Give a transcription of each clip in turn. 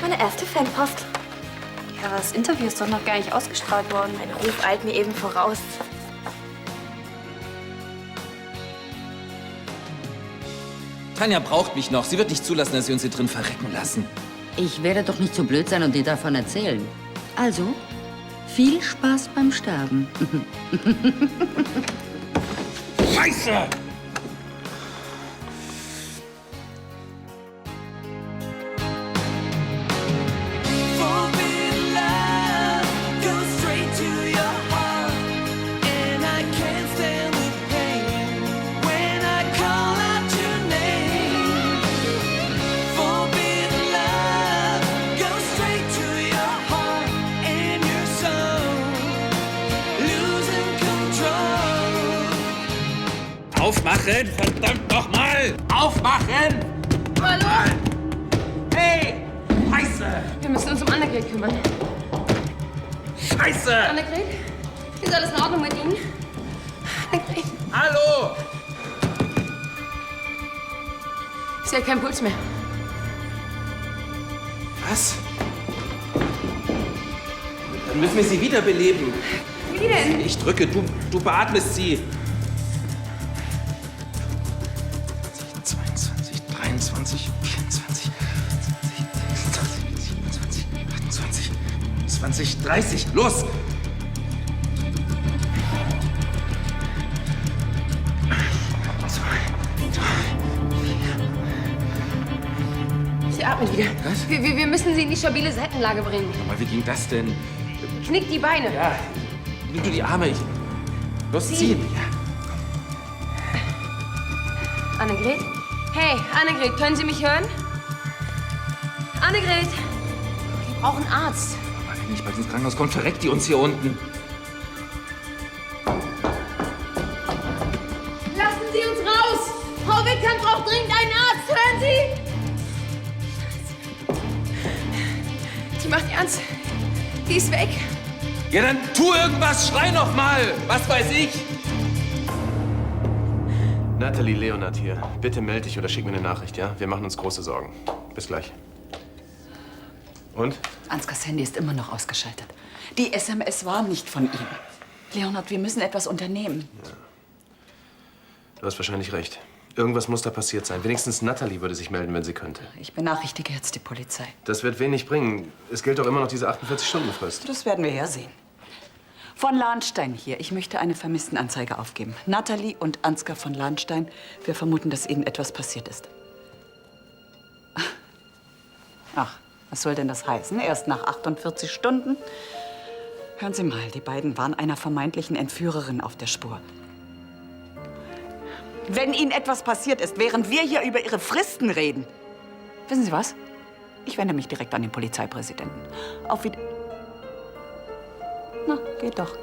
meine erste Fanpost. Ja, aber das Interview ist doch noch gar nicht ausgestrahlt worden. Mein Ruf eilt mir eben voraus. Tanja braucht mich noch. Sie wird nicht zulassen, dass wir uns hier drin verrecken lassen. Ich werde doch nicht so blöd sein und dir davon erzählen. Also, viel Spaß beim Sterben. Scheiße! Aufmachen! Verdammt nochmal! Aufmachen! Hallo? Hey! Scheiße! Wir müssen uns um Annegret kümmern. Scheiße! Annegret? Ist alles in Ordnung mit Ihnen? Annegret? Hallo! Sie hat keinen Puls mehr. Was? Dann müssen wir sie wiederbeleben. Wie denn? Ich drücke, du beatmest sie. 22, 23, 24, 26, 27, 28, 20, 30. Los! Sie atmet wieder. Was? Wir müssen sie in die stabile Seitenlage bringen. Aber wie ging das denn? Knick die Beine. Ja, nimm du die Arme. Los, ziehen. Ja. Annegret? Hey, Annegret, können Sie mich hören? Annegret! Wir brauchen einen Arzt. Aber wenn nicht bald ins Krankenhaus kommt, verreckt die uns hier unten. Lassen Sie uns raus! Frau Wittkamp braucht dringend einen Arzt, hören Sie? Die macht ernst. Die ist weg. Ja, dann tu irgendwas, schrei noch mal. Was weiß ich? Nathalie Leonard hier. Bitte melde dich oder schick mir eine Nachricht, ja? Wir machen uns große Sorgen. Bis gleich. Und? Ansgars Handy ist immer noch ausgeschaltet. Die SMS war nicht von ihm. Leonard, wir müssen etwas unternehmen. Ja. Du hast wahrscheinlich recht. Irgendwas muss da passiert sein. Wenigstens Nathalie würde sich melden, wenn sie könnte. Ich benachrichtige jetzt die Polizei. Das wird wenig bringen. Es gilt doch immer noch diese 48-Stunden-Frist. Das werden wir ja sehen. Von Lahnstein hier. Ich möchte eine Vermisstenanzeige aufgeben. Nathalie und Ansgar von Lahnstein. Wir vermuten, dass ihnen etwas passiert ist. Ach, was soll denn das heißen? Erst nach 48 Stunden? Hören Sie mal, die beiden waren einer vermeintlichen Entführerin auf der Spur. Wenn Ihnen etwas passiert ist, während wir hier über Ihre Fristen reden. Wissen Sie was? Ich wende mich direkt an den Polizeipräsidenten. Auf Wiedersehen. Na, geht doch.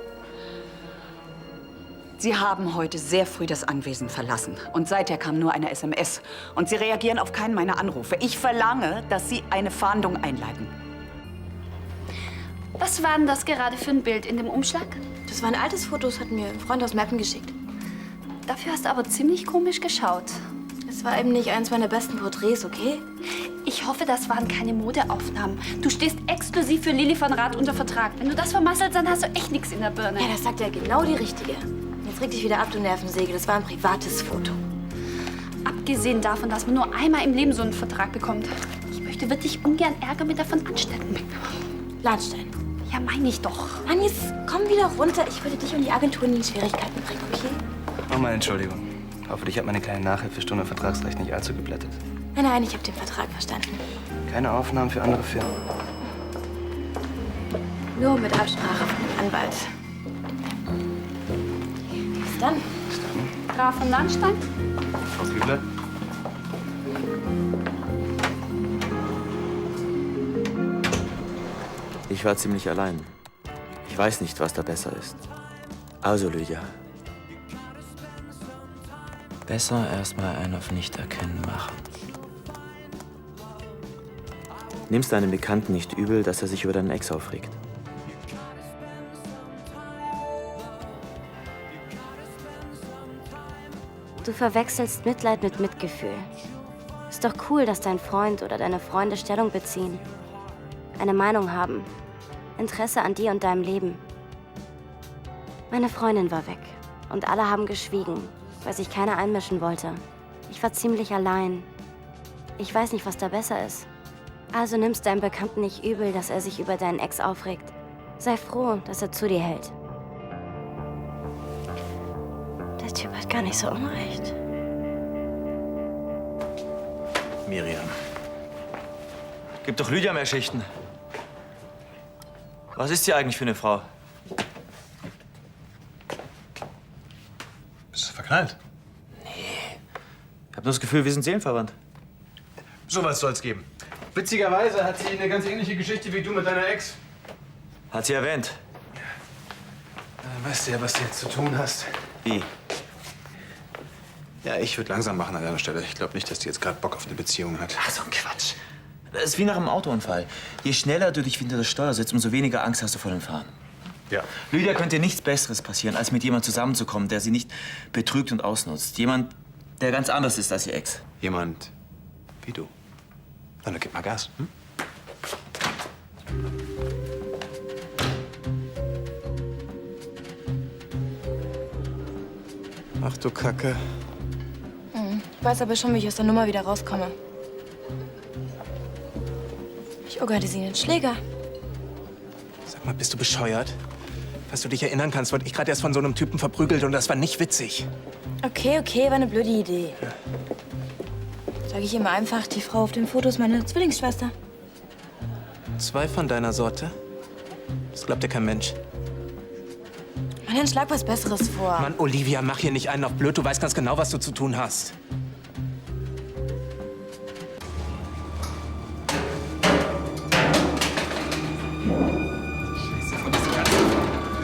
Sie haben heute sehr früh das Anwesen verlassen. Und seither kam nur eine SMS. Und Sie reagieren auf keinen meiner Anrufe. Ich verlange, dass Sie eine Fahndung einleiten. Was war denn das gerade für ein Bild in dem Umschlag? Das war ein altes Foto, das hat mir ein Freund aus Mappen geschickt. Dafür hast du aber ziemlich komisch geschaut. Es war eben nicht eins meiner besten Porträts, okay? Ich hoffe, das waren keine Modeaufnahmen. Du stehst exklusiv für Lilly von Rath unter Vertrag. Wenn du das vermasselst, dann hast du echt nichts in der Birne. Ja, das sagt ja genau die Richtige. Jetzt reg dich wieder ab, du Nervensäge. Das war ein privates Foto. Abgesehen davon, dass man nur einmal im Leben so einen Vertrag bekommt. Ich möchte wirklich ungern Ärger mit davon Anständen. Lahnstein. Ja, meine ich doch. Mann, jetzt komm wieder runter. Ich würde dich und die Agentur in Schwierigkeiten bringen, okay? Nochmal Entschuldigung. Hoffe, dich hat meine kleine Nachhilfestunde Vertragsrecht nicht allzu geblättet. Nein, nein, ich habe den Vertrag verstanden. Keine Aufnahmen für andere Firmen. Nur mit Absprache von dem Anwalt. Bis dann. Bis dann. Graf von Lahnstein? Frau Kübler? Ich war ziemlich allein. Ich weiß nicht, was da besser ist. Also, Lydia. Besser erstmal einen auf Nicht-Erkennen machen. Nimm's deinem Bekannten nicht übel, dass er sich über deinen Ex aufregt. Du verwechselst Mitleid mit Mitgefühl. Ist doch cool, dass dein Freund oder deine Freunde Stellung beziehen. eine Meinung haben, Interesse an dir und deinem Leben. Meine Freundin war weg und alle haben geschwiegen, weil sich keiner einmischen wollte. Ich war ziemlich allein. Ich weiß nicht, was da besser ist. Also nimmst deinem Bekannten nicht übel, dass er sich über deinen Ex aufregt. Sei froh, dass er zu dir hält. Der Typ hat gar nicht so unrecht. Miriam. Gib doch Lydia mehr Schichten. Was ist sie eigentlich für eine Frau? Bist du verknallt? Ich habe nur das Gefühl, wir sind seelenverwandt. Sowas soll's geben. Witzigerweise hat sie eine ganz ähnliche Geschichte wie du mit deiner Ex. Hat sie erwähnt. Weißt du ja, was du jetzt zu tun hast. Wie? Ja, ich würde langsam machen an deiner Stelle. Ich glaube nicht, dass die jetzt gerade Bock auf eine Beziehung hat. Ach, so ein Quatsch. Das ist wie nach einem Autounfall. Je schneller du dich hinter das Steuer setzt, umso weniger Angst hast du vor dem Fahren. Ja. Lydia könnte nichts Besseres passieren, als mit jemandem zusammenzukommen, der sie nicht betrügt und ausnutzt. Jemand, der ganz anders ist als ihr Ex. Jemand wie du. Na, dann gib mal Gas. Hm? Ach du Kacke. Ich weiß aber schon, wie ich aus der Nummer wieder rauskomme. Ich organisiere einen Schläger. Sag mal, bist du bescheuert? Falls du dich erinnern kannst, wurde ich gerade erst von so einem Typen verprügelt und das war nicht witzig. Okay, war eine blöde Idee. Sag ich immer einfach, die Frau auf dem Foto ist meine Zwillingsschwester. 2 von deiner Sorte? Das glaubt ja kein Mensch. Mann, dann schlag was Besseres vor. Mann, Olivia, mach hier nicht einen auf blöd. Du weißt ganz genau, was du zu tun hast.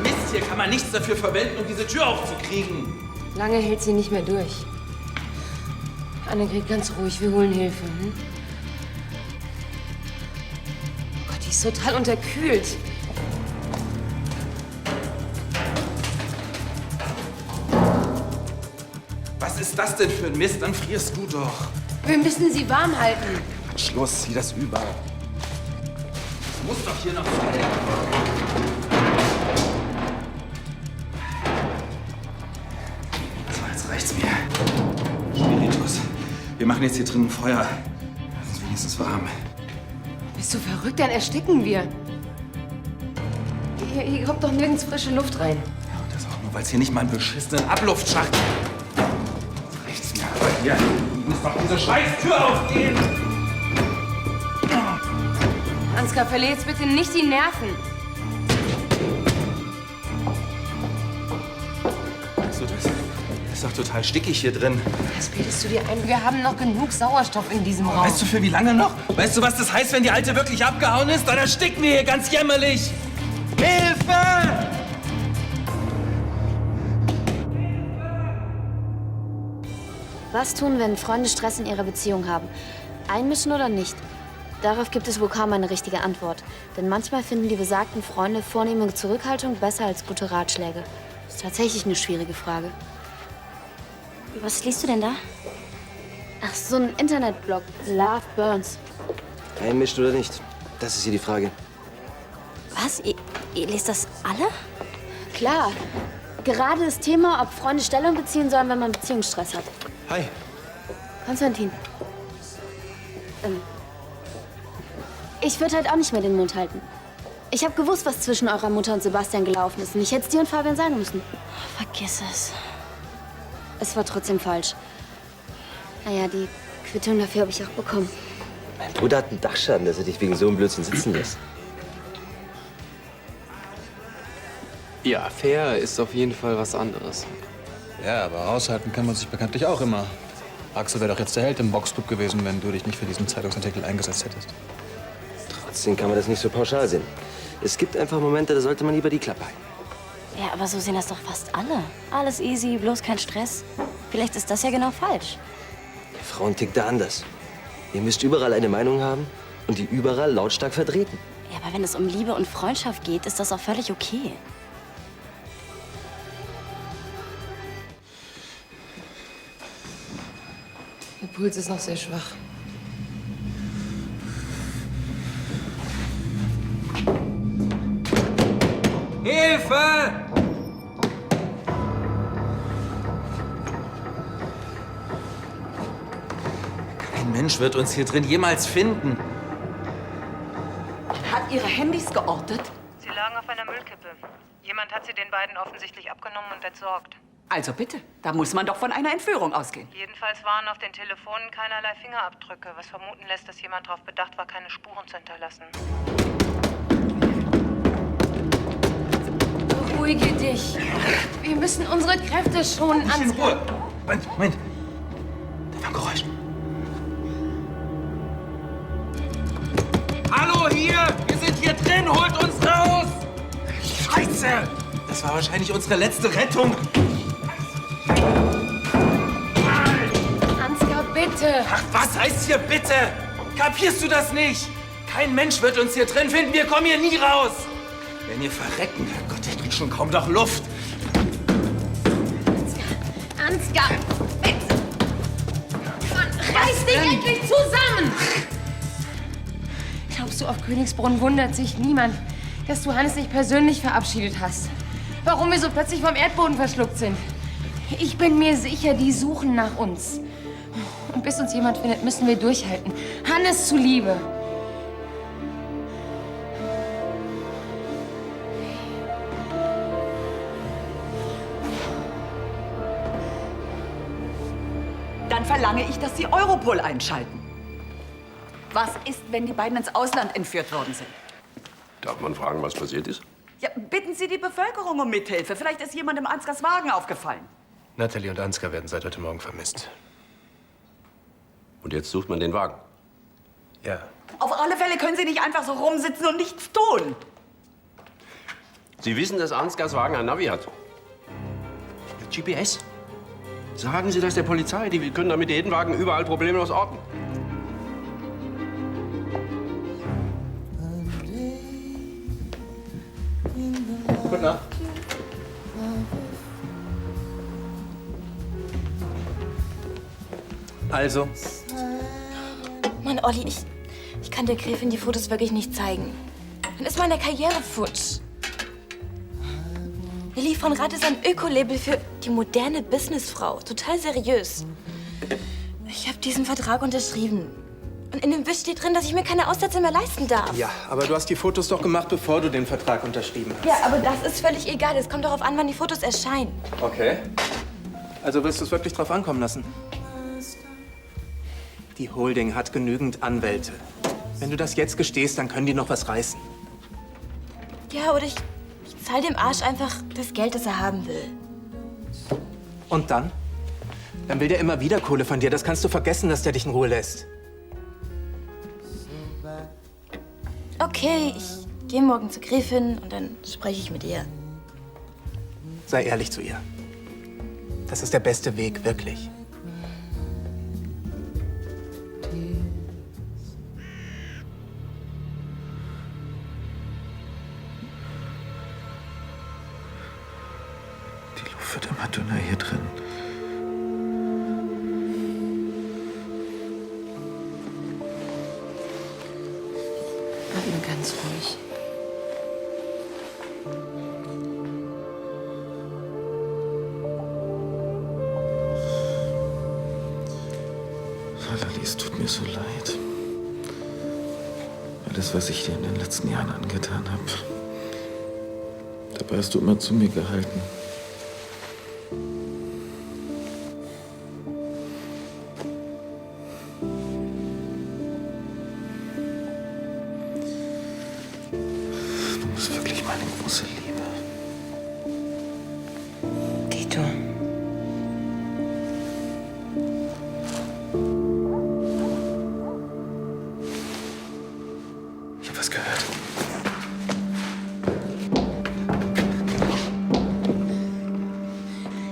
Mist, hier kann man nichts dafür verwenden, um diese Tür aufzukriegen. Lange hält sie nicht mehr durch. Annegret, ganz ruhig, wir holen Hilfe. Hm? Gott, die ist total unterkühlt. Was ist das denn für ein Mist? Dann frierst du doch. Wir müssen sie warm halten. Schluss, zieh das über. Es muss doch hier noch sein. So, jetzt reicht's mir. Spiritus, wir machen jetzt hier drinnen Feuer. Es ist wenigstens warm. Bist du verrückt? Dann ersticken wir. Hier kommt doch nirgends frische Luft rein. Ja, und das auch nur, weil es hier nicht mal einen beschissenen Abluftsschacht gibt. Jetzt reicht's mir. Aber hier muss doch diese scheiß Tür aufgehen. Ansgar, verlier jetzt bitte nicht die Nerven. So, das ist doch total stickig hier drin. Was bildest du dir ein? Wir haben noch genug Sauerstoff in diesem Raum. Weißt du, für wie lange noch? Weißt du, was das heißt, wenn die Alte wirklich abgehauen ist? Dann ersticken wir hier ganz jämmerlich. Hilfe! Was tun, wenn Freunde Stress in ihrer Beziehung haben? Einmischen oder nicht? Darauf gibt es wohl kaum eine richtige Antwort. Denn manchmal finden die besagten Freunde vornehme Zurückhaltung besser als gute Ratschläge. Das ist tatsächlich eine schwierige Frage. Was liest du denn da? Ach, so ein Internetblog. Love Burns. Einmischt oder nicht? Das ist hier die Frage. Was? Ihr lest das alle? Klar. Gerade das Thema, ob Freunde Stellung beziehen sollen, wenn man Beziehungsstress hat. Hi. Konstantin. Ich würde halt auch nicht mehr den Mund halten. Ich habe gewusst, was zwischen eurer Mutter und Sebastian gelaufen ist. Und ich hätte es dir und Fabian sagen müssen. Vergiss es. Es war trotzdem falsch. Naja, die Quittung dafür habe ich auch bekommen. Mein Bruder hat einen Dachschaden, dass er dich wegen so einem Blödsinn sitzen lässt. Ja, fair ist auf jeden Fall was anderes. Ja, aber aushalten kann man sich bekanntlich auch immer. Axel wäre doch jetzt der Held im Boxclub gewesen, wenn du dich nicht für diesen Zeitungsartikel eingesetzt hättest. Trotzdem kann man das nicht so pauschal sehen. Es gibt einfach Momente, da sollte man lieber die Klappe halten. Ja, aber so sehen das doch fast alle. Alles easy, bloß kein Stress. Vielleicht ist das ja genau falsch. Frauen tickt da anders. Ihr müsst überall eine Meinung haben und die überall lautstark vertreten. Ja, aber wenn es um Liebe und Freundschaft geht, ist das auch völlig okay. Der Puls ist noch sehr schwach. Hilfe! Kein Mensch wird uns hier drin jemals finden. Hat ihre Handys geortet? Sie lagen auf einer Müllkippe. Jemand hat sie den beiden offensichtlich abgenommen und entsorgt. Also bitte, da muss man doch von einer Entführung ausgehen. Jedenfalls waren auf den Telefonen keinerlei Fingerabdrücke, was vermuten lässt, dass jemand darauf bedacht war, keine Spuren zu hinterlassen. Beruhige dich. Wir müssen unsere Kräfte schonen, In Ansgar. Ruhe. Moment. Da war ein Geräusch. Hallo hier! Wir sind hier drin! Holt uns raus! Scheiße! Das war wahrscheinlich unsere letzte Rettung. Ansgar, bitte. Ach, was heißt hier bitte? Kapierst du das nicht? Kein Mensch wird uns hier drin finden. Wir kommen hier nie raus. Wenn wir verrecken, Gott, ich krieg schon kaum noch Luft. Ansgar, bitte. Mann, reiß dich endlich zusammen. Glaubst du, auf Königsbrunn wundert sich niemand, dass du Hannes nicht persönlich verabschiedet hast? Warum wir so plötzlich vom Erdboden verschluckt sind? Ich bin mir sicher, die suchen nach uns. Und bis uns jemand findet, müssen wir durchhalten. Hannes zuliebe. Dann verlange ich, dass Sie Europol einschalten. Was ist, wenn die beiden ins Ausland entführt worden sind? Darf man fragen, was passiert ist? Ja, bitten Sie die Bevölkerung um Mithilfe. Vielleicht ist jemandem Ansgars Wagen aufgefallen. Natalie und Ansgar werden seit heute Morgen vermisst. Und jetzt sucht man den Wagen? Ja. Auf alle Fälle können Sie nicht einfach so rumsitzen und nichts tun. Sie wissen, dass Ansgars Wagen ein Navi hat? GPS? Sagen Sie das der Polizei. Die können damit jeden Wagen überall problemlos orten. Gute Nacht. Also, Mann, Olli, ich kann der Gräfin die Fotos wirklich nicht zeigen. Dann ist meine Karriere futsch. Lilly von Rath ist ein Ökolabel für die moderne Businessfrau. Total seriös. Ich habe diesen Vertrag unterschrieben. Und in dem Wisch steht drin, dass ich mir keine Aussätze mehr leisten darf. ja, aber du hast die Fotos doch gemacht, bevor du den Vertrag unterschrieben hast. Ja, aber das ist völlig egal. Es kommt darauf an, wann die Fotos erscheinen. Okay. Also willst du es wirklich drauf ankommen lassen? Die Holding hat genügend Anwälte. Wenn du das jetzt gestehst, dann können die noch was reißen. Ja, oder ich zahle dem Arsch einfach das Geld, das er haben will. Und dann? Dann will der immer wieder Kohle von dir. Das kannst du vergessen, dass der dich in Ruhe lässt. Okay, ich gehe morgen zur Gräfin und dann spreche ich mit ihr. Sei ehrlich zu ihr. Das ist der beste Weg, wirklich. Die Luft wird immer dünner hier drin. Mach ihn ganz ruhig. Valerie, es tut mir so leid. Alles, was ich dir in den letzten Jahren angetan habe. Dabei hast du immer zu mir gehalten. Du bist wirklich meine große Liebe. Tito. Ich habe was gehört.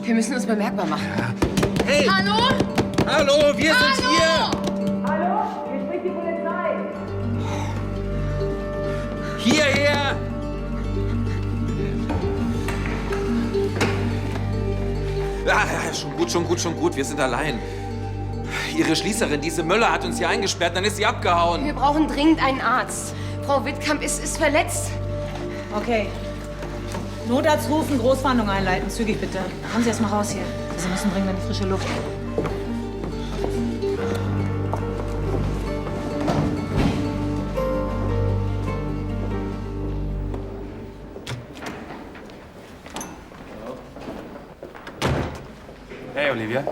Wir müssen uns bemerkbar machen. Hey! Hallo? Hallo, wir sind hier! Hallo? Hier spricht die Polizei. Hierher! Ja, schon gut. Wir sind allein. Ihre Schließerin, diese Müller, hat uns hier eingesperrt, dann ist sie abgehauen. Wir brauchen dringend einen Arzt. Frau Wittkamp ist verletzt. Okay. Notarzt rufen, Großfahndung einleiten. Zügig bitte. Kommen Sie erst mal raus hier. Sie müssen dringend in die frische Luft. Hey, Olivia.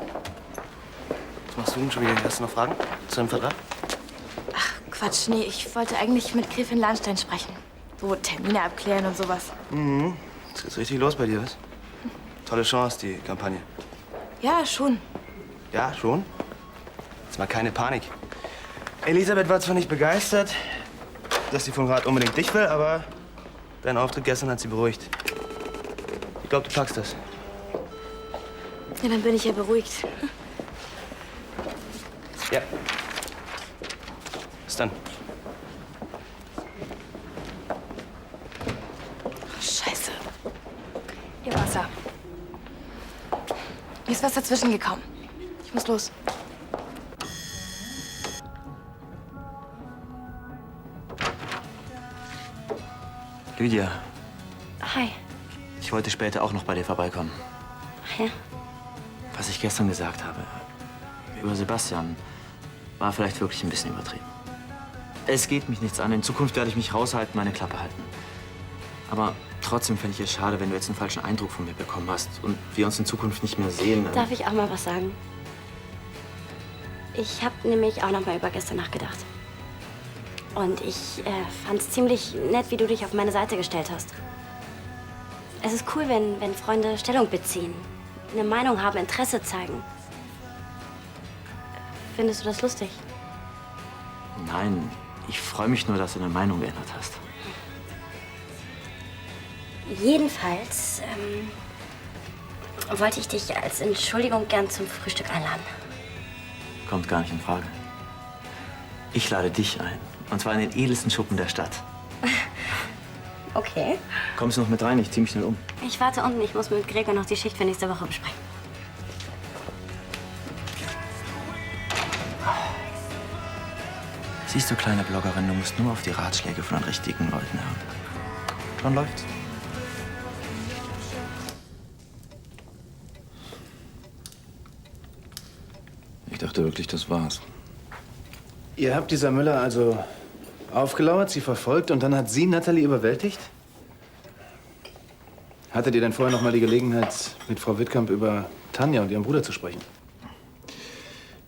Was machst du denn schon wieder? Hast du noch Fragen zu dem Vertrag? Quatsch, nee, ich wollte eigentlich mit Gräfin Lahnstein sprechen. So Termine abklären und sowas. Mhm. Jetzt geht's richtig los bei dir, was? Tolle Chance, die Kampagne. Ja, schon. Ja, schon? Jetzt mal keine Panik. Elisabeth war zwar nicht begeistert, dass sie von Rat unbedingt dich will, aber dein Auftritt gestern hat sie beruhigt. Ich glaube, du packst das. Ja, dann bin ich ja beruhigt. Ja. Bis dann. Oh, Scheiße. Ihr Wasser. Mir ist was dazwischen gekommen. Ich muss los. Lydia, Hi. ich wollte später auch noch bei dir vorbeikommen. Ach ja? Was ich gestern gesagt habe über Sebastian war vielleicht wirklich ein bisschen übertrieben. Es geht mich nichts an. In Zukunft werde ich mich raushalten, meine Klappe halten. Aber trotzdem fände ich es schade, wenn du jetzt einen falschen Eindruck von mir bekommen hast und wir uns in Zukunft nicht mehr sehen. Darf ich auch mal was sagen? Ich habe nämlich auch noch mal über gestern nachgedacht. Und ich fand's ziemlich nett, wie du dich auf meine Seite gestellt hast. Es ist cool, wenn Freunde Stellung beziehen, eine Meinung haben, Interesse zeigen. Findest du das lustig? Nein, ich freue mich nur, dass du deine Meinung geändert hast. Jedenfalls wollte ich dich als Entschuldigung gern zum Frühstück einladen. Kommt gar nicht in Frage. Ich lade dich ein. Und zwar in den edelsten Schuppen der Stadt. Okay. Kommst du noch mit rein? Ich zieh mich schnell um. Ich warte unten. Ich muss mit Gregor noch die Schicht für nächste Woche besprechen. Siehst du, kleine Bloggerin, du musst nur auf die Ratschläge von den richtigen Leuten hören. Schon läuft's. Ich dachte wirklich, das war's. Ihr habt dieser Müller also aufgelauert, sie verfolgt und dann hat sie Natalie überwältigt? Hattet ihr denn vorher noch mal die Gelegenheit, mit Frau Wittkamp über Tanja und ihren Bruder zu sprechen?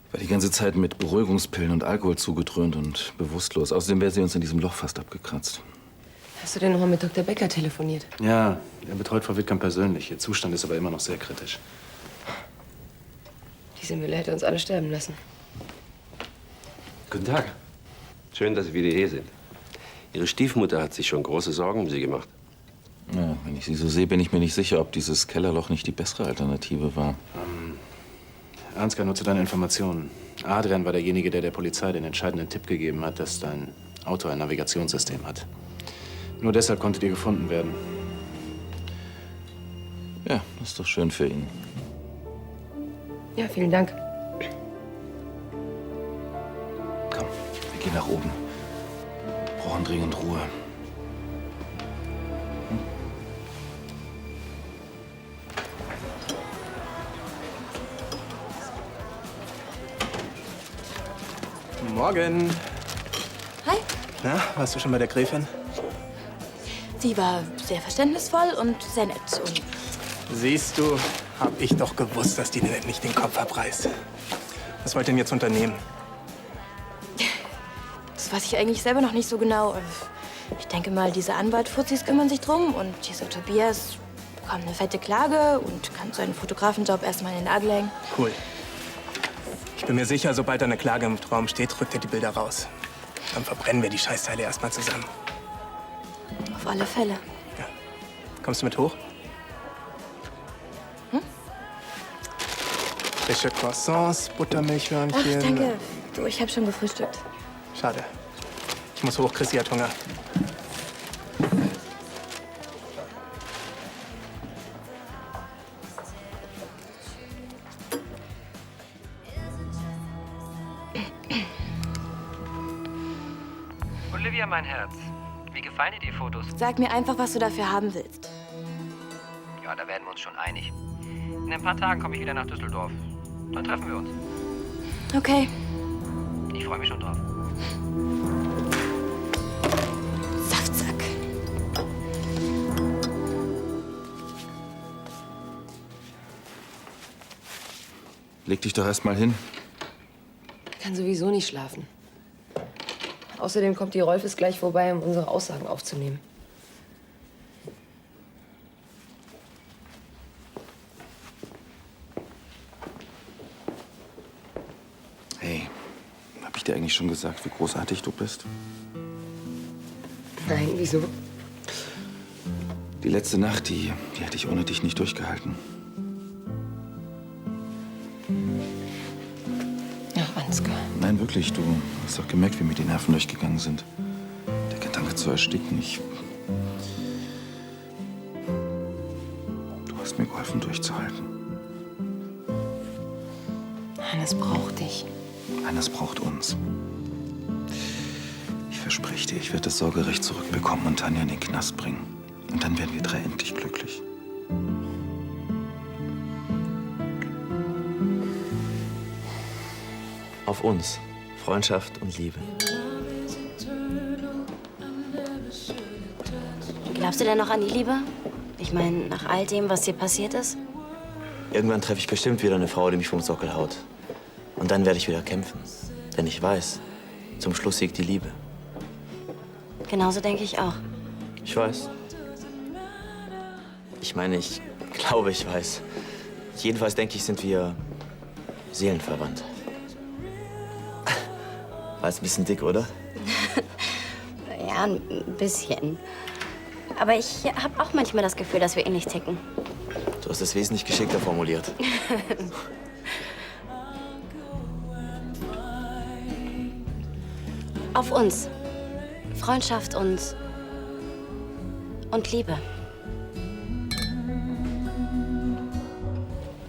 Ich war die ganze Zeit mit Beruhigungspillen und Alkohol zugedröhnt und bewusstlos. Außerdem wäre sie uns in diesem Loch fast abgekratzt. Hast du denn noch mal mit Dr. Becker telefoniert? Ja, er betreut Frau Wittkamp persönlich. Ihr Zustand ist aber immer noch sehr kritisch. Diese Müller hätte uns alle sterben lassen. Guten Tag. Schön, dass Sie wieder hier sind. Ihre Stiefmutter hat sich schon große Sorgen um Sie gemacht. Ja, wenn ich sie so sehe, bin ich mir nicht sicher, ob dieses Kellerloch nicht die bessere Alternative war. Ansgar, nur zu deinen Informationen. Adrian war derjenige, der Polizei den entscheidenden Tipp gegeben hat, dass dein Auto ein Navigationssystem hat. Nur deshalb konntet ihr gefunden werden. Ja, das ist doch schön für ihn. Ja, vielen Dank. Wir gehen nach oben. Brauchen dringend Ruhe. Morgen. Hi. Na, warst du schon bei der Gräfin? Sie war sehr verständnisvoll und sehr nett. Und Siehst du, hab ich doch gewusst, dass die dir nicht den Kopf abreißt. Was wollt ihr denn jetzt unternehmen? das weiß ich eigentlich selber noch nicht so genau. Ich denke mal, diese Anwalt-Fuzis kümmern sich drum und dieser Tobias bekommt eine fette Klage und kann seinen Fotografenjob erstmal in den Nagel hängen. Cool. Ich bin mir sicher, sobald da eine Klage im Raum steht, rückt er die Bilder raus. Dann verbrennen wir die Scheißteile erstmal zusammen. Auf alle Fälle. Kommst du mit hoch? Frische Croissants, Buttermilchhörnchen. Ach, danke. Du, ich habe schon gefrühstückt. Schade. Ich muss hoch, Chrissy hat Hunger. Olivia, mein Herz. Wie gefallen dir die Fotos? Sag mir einfach, was du dafür haben willst. Ja, da werden wir uns schon einig. In ein paar Tagen komme ich wieder nach Düsseldorf. Dann treffen wir uns. Okay. Ich freue mich schon drauf. Saftsack. Leg dich doch erst mal hin. Ich kann sowieso nicht schlafen. Außerdem kommt die Rolfes gleich vorbei, um unsere Aussagen aufzunehmen. Hey, hab ich dir eigentlich schon gesagt, wie großartig du bist? Nein, wieso? Die letzte Nacht, die hätte ich ohne dich nicht durchgehalten. Ach, Ansgar. Nein, wirklich, du hast doch gemerkt, wie mir die Nerven durchgegangen sind. Der Gedanke zu ersticken, Du hast mir geholfen, durchzuhalten. Hannes braucht dich. Hannes braucht uns. Ich verspreche dir, ich werde das Sorgerecht zurückbekommen und Tanja in den Knast bringen. Und dann werden wir 3 endlich glücklich. Auf uns. Freundschaft und Liebe. Glaubst du denn noch an die Liebe? Ich meine, nach all dem, was dir passiert ist? Irgendwann treffe ich bestimmt wieder eine Frau, die mich vom Sockel haut. Und dann werde ich wieder kämpfen. Denn ich weiß, zum Schluss siegt die Liebe. Genauso denke ich auch. Ich weiß. Ich meine, ich glaube, ich weiß. Jedenfalls denke ich, sind wir seelenverwandt. War jetzt ein bisschen dick, oder? Ja, ein bisschen. Aber ich habe auch manchmal das Gefühl, dass wir ähnlich ticken. Du hast es wesentlich geschickter formuliert. Auf uns. Freundschaft und Liebe.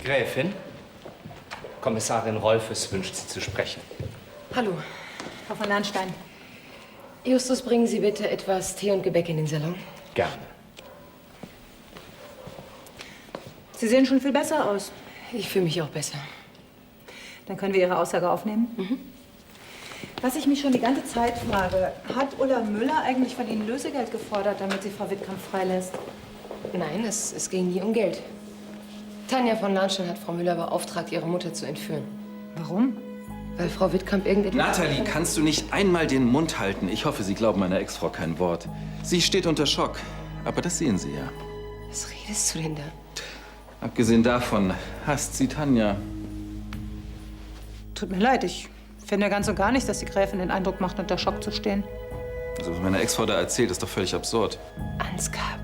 Gräfin, Kommissarin Rolfes wünscht Sie zu sprechen. Hallo. Frau von Lahnstein. Justus, bringen Sie bitte etwas Tee und Gebäck in den Salon. Gerne. Sie sehen schon viel besser aus. Ich fühle mich auch besser. Dann können wir Ihre Aussage aufnehmen. Was ich mich schon die ganze Zeit frage, hat Ulla Müller eigentlich von Ihnen Lösegeld gefordert, damit sie Frau Wittkamp freilässt? Nein, es ging nie um Geld. Tanja von Lahnstein hat Frau Müller beauftragt, ihre Mutter zu entführen. Warum? Weil Frau Wittkamp irgendetwas... Natalie, kannst du nicht einmal den Mund halten? Ich hoffe, Sie glauben meiner Ex-Frau kein Wort. Sie steht unter Schock. Aber das sehen Sie ja. Was redest du denn da? Abgesehen davon hasst sie Tanja. Tut mir leid, ich finde ganz und gar nicht, dass die Gräfin den Eindruck macht, unter Schock zu stehen. Also, was meine Ex-Frau da erzählt, ist doch völlig absurd. Ansgar.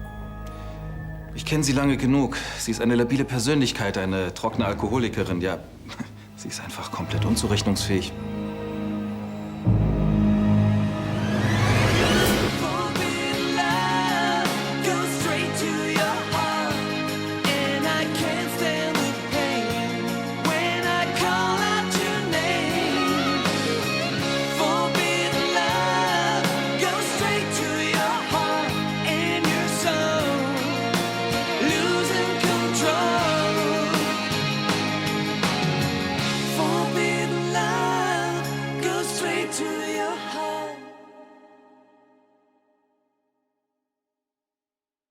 Ich kenne sie lange genug. Sie ist eine labile Persönlichkeit, eine trockene Alkoholikerin. Ja, sie ist einfach komplett unzurechnungsfähig.